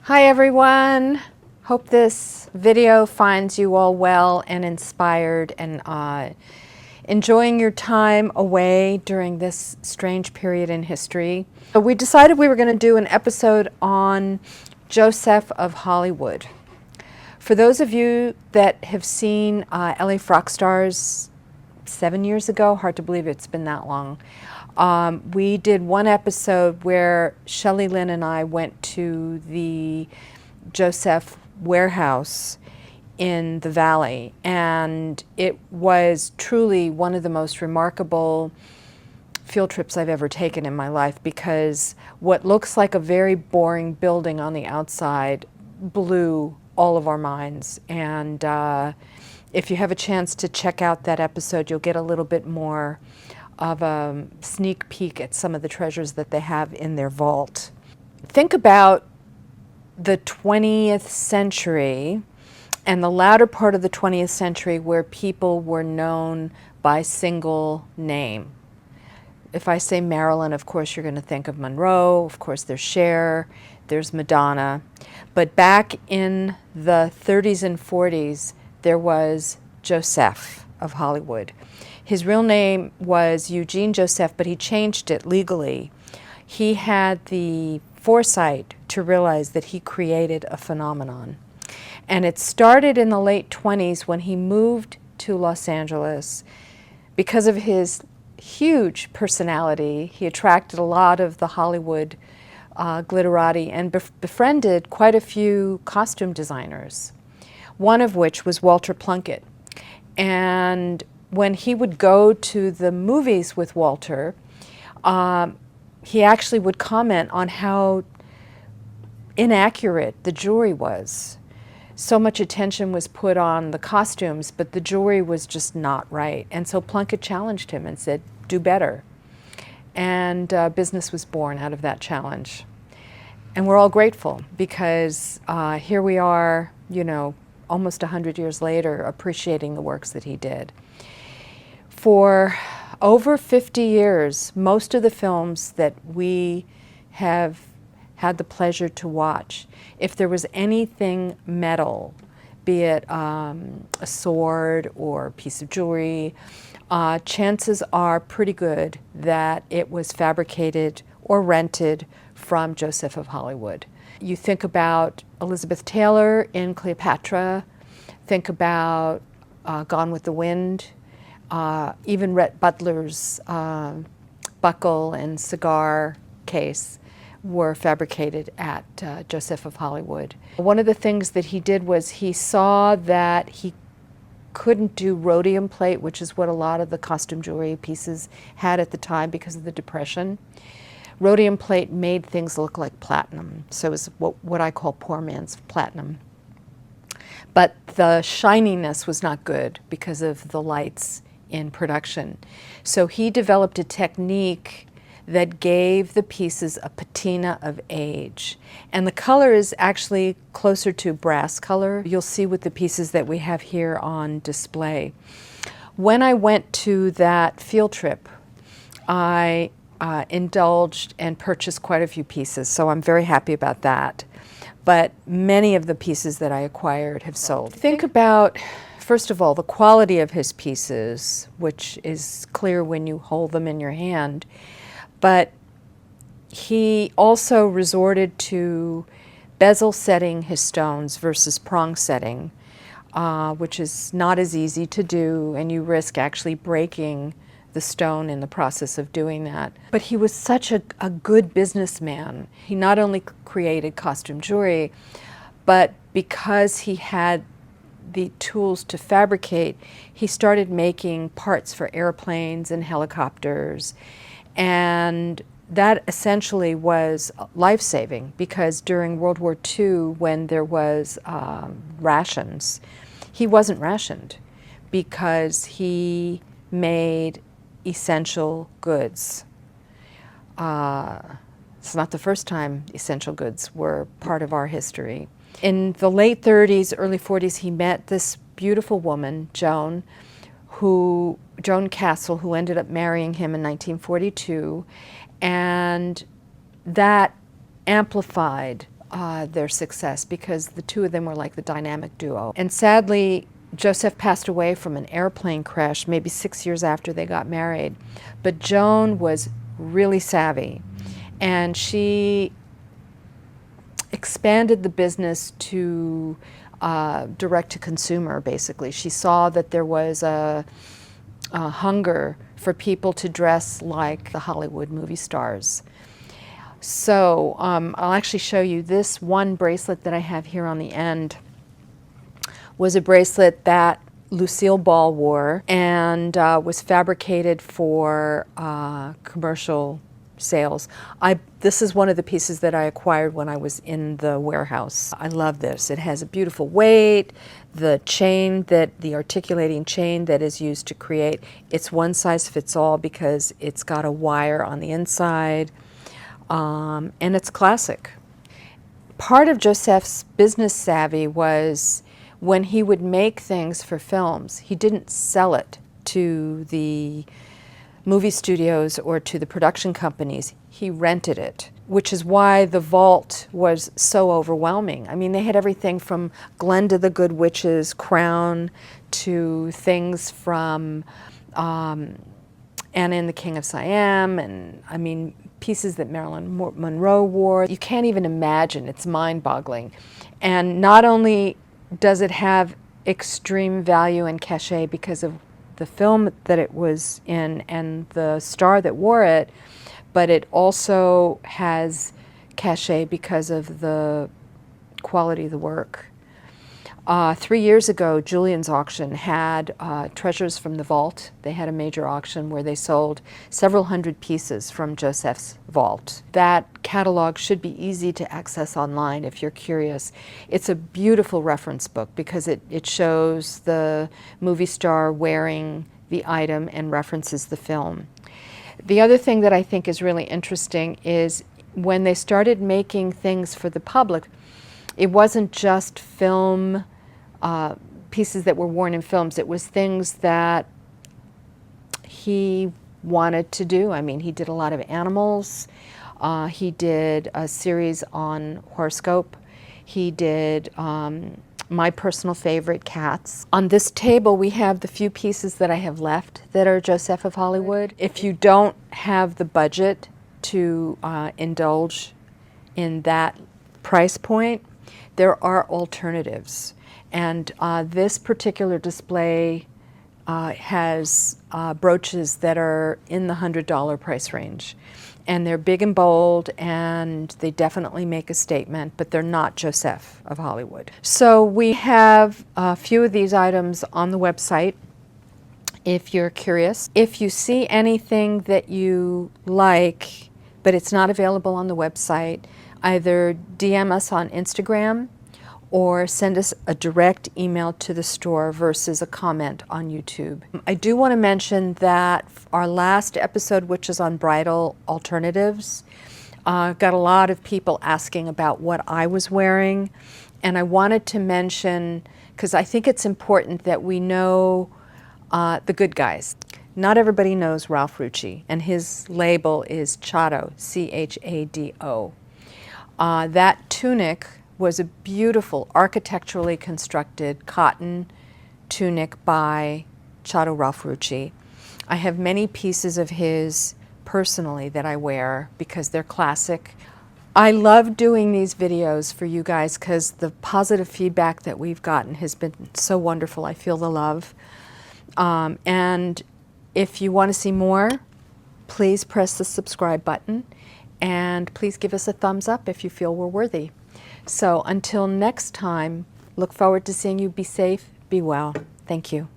Hi everyone! Hope this video finds you all well and inspired and enjoying your time away during this strange period in history. So we decided we were going to do an episode on Joseff of Hollywood. For those of you that have seen LA Frock Stars 7 years ago, hard to believe it's been that long, we did one episode where Shelley Lynn and I went to the Joseff warehouse in the Valley, and it was truly one of the most remarkable field trips I've ever taken in my life, because what looks like a very boring building on the outside blew all of our minds. And if you have a chance to check out that episode, you'll get a little bit more of a sneak peek at some of the treasures that they have in their vault. Think about the 20th century and the latter part of the 20th century, where people were known by single name. If I say Marilyn, of course you're going to think of Monroe, of course there's Cher, there's Madonna. But back in the 30s and 40s, there was Joseff of Hollywood. His real name was Eugene Joseff, but he changed it legally. He had the foresight to realize that he created a phenomenon. And it started in the late 20s when he moved to Los Angeles. Because of his huge personality, he attracted a lot of the Hollywood glitterati and befriended quite a few costume designers, one of which was Walter Plunkett. And when he would go to the movies with Walter, he actually would comment on how inaccurate the jewelry was. So much attention was put on the costumes, but the jewelry was just not right. And so Plunkett challenged him and said, do better. And business was born out of that challenge. And we're all grateful, because here we are, you know, almost 100 years later, appreciating the works that he did. For over 50 years, most of the films that we have had the pleasure to watch, if there was anything metal, be it a sword or a piece of jewelry, chances are pretty good that it was fabricated or rented from Joseff of Hollywood. You think about Elizabeth Taylor in Cleopatra, think about Gone with the Wind, even Rhett Butler's buckle and cigar case were fabricated at Joseff of Hollywood. One of the things that he did was he saw that he couldn't do rhodium plate, which is what a lot of the costume jewelry pieces had at the time because of the Depression. Rhodium plate made things look like platinum, so it was what I call poor man's platinum. But the shininess was not good because of the lights in production. So he developed a technique that gave the pieces a patina of age. And the color is actually closer to brass color. You'll see with the pieces that we have here on display. When I went to that field trip, I indulged and purchased quite a few pieces, so I'm very happy about that. But many of the pieces that I acquired have sold. Think about, first of all, the quality of his pieces, which is clear when you hold them in your hand. But he also resorted to bezel setting his stones versus prong setting, which is not as easy to do, and you risk actually breaking the stone in the process of doing that. But he was such a good businessman. He not only created costume jewelry, but because he had the tools to fabricate, he started making parts for airplanes and helicopters. And that essentially was life-saving, because during World War II, when there was rations, he wasn't rationed because he made essential goods. It's not the first time essential goods were part of our history. In the late 30s, early 40s, he met this beautiful woman, Joan Castle, who ended up marrying him in 1942, and that amplified their success, because the two of them were like the dynamic duo. And sadly, Joseff passed away from an airplane crash maybe 6 years after they got married. But Joan was really savvy, and she expanded the business to direct to consumer, basically. She saw that there was a hunger for people to dress like the Hollywood movie stars. So I'll actually show you this one bracelet that I have here on the end. Was a bracelet that Lucille Ball wore, and was fabricated for commercial sales. This is one of the pieces that I acquired when I was in the warehouse. I love this. It has a beautiful weight. The chain, the articulating chain that is used to create, it's one size fits all because it's got a wire on the inside, and it's classic. Part of Joseff's business savvy was when he would make things for films, he didn't sell it to the movie studios or to the production companies. He rented it, which is why the vault was so overwhelming. I mean, they had everything from Glenda the Good Witch's crown to things from Anna and the King of Siam, and I mean, pieces that Marilyn Monroe wore. You can't even imagine. It's mind-boggling. And not only does it have extreme value and cachet because of the film that it was in and the star that wore it, but it also has cachet because of the quality of the work. 3 years ago, Juliens Auction had treasures from the vault. They had a major auction where they sold several hundred pieces from Joseph's vault. That catalog should be easy to access online if you're curious. It's a beautiful reference book because it shows the movie star wearing the item and references the film. The other thing that I think is really interesting is when they started making things for the public, it wasn't just film pieces that were worn in films. It was things that he wanted to do. I mean, he did a lot of animals. He did a series on horoscope. He did my personal favorite, cats. On this table, we have the few pieces that I have left that are Joseff of Hollywood. If you don't have the budget to indulge in that price point, there are alternatives. And this particular display has brooches that are in the $100 price range. And they're big and bold, and they definitely make a statement, but they're not Joseff of Hollywood. So we have a few of these items on the website if you're curious. If you see anything that you like, but it's not available on the website, either DM us on Instagram or send us a direct email to the store versus a comment on YouTube. I do want to mention that our last episode, which is on Bridal Alternatives, got a lot of people asking about what I was wearing, and I wanted to mention, because I think it's important that we know the good guys. Not everybody knows Ralph Rucci, and his label is Chado, C-H-A-D-O. That tunic was a beautiful, architecturally constructed cotton tunic by Chado Ralph Rucci. I have many pieces of his personally that I wear because they're classic. I love doing these videos for you guys because the positive feedback that we've gotten has been so wonderful. I feel the love. And if you want to see more, please press the subscribe button, and please give us a thumbs up if you feel we're worthy. So until next time, look forward to seeing you. Be safe, be well. Thank you.